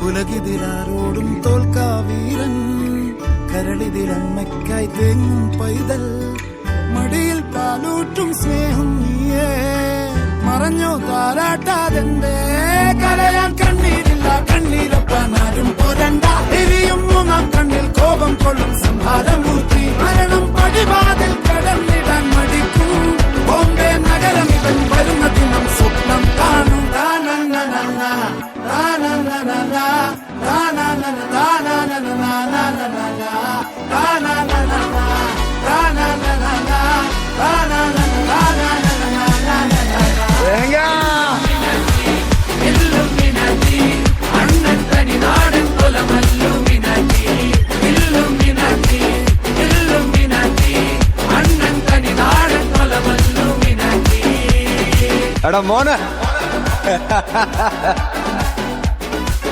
ഉലകിതിലാരോടും തോൽക്കാ വീരൻ, കരളിതിലമ്മയ്ക്കായി തേങ്ങും പൈതൽ, മടിയിൽ പാലൂട്ടും സ്നേഹം നീയേ, മറഞ്ഞോ താരാട്ടാതെന്റെ കരയാൻ കണ്ണീരില്ല, കണ്ണീരൊപ്പാനാരും പോരണ്ട, എരിയും മൂന്നാം കണ്ണിൽ കോപം കൊള്ളും സംഹാരമൂർത്തി, മരണം പടിവാതിൽ കടന്നിടാൻ മടിക്കും ബോംബെ നഗരം ഇവൻ വരുന്ന ദിനം സ്വപ്നം കാണും. എടാ മോനെ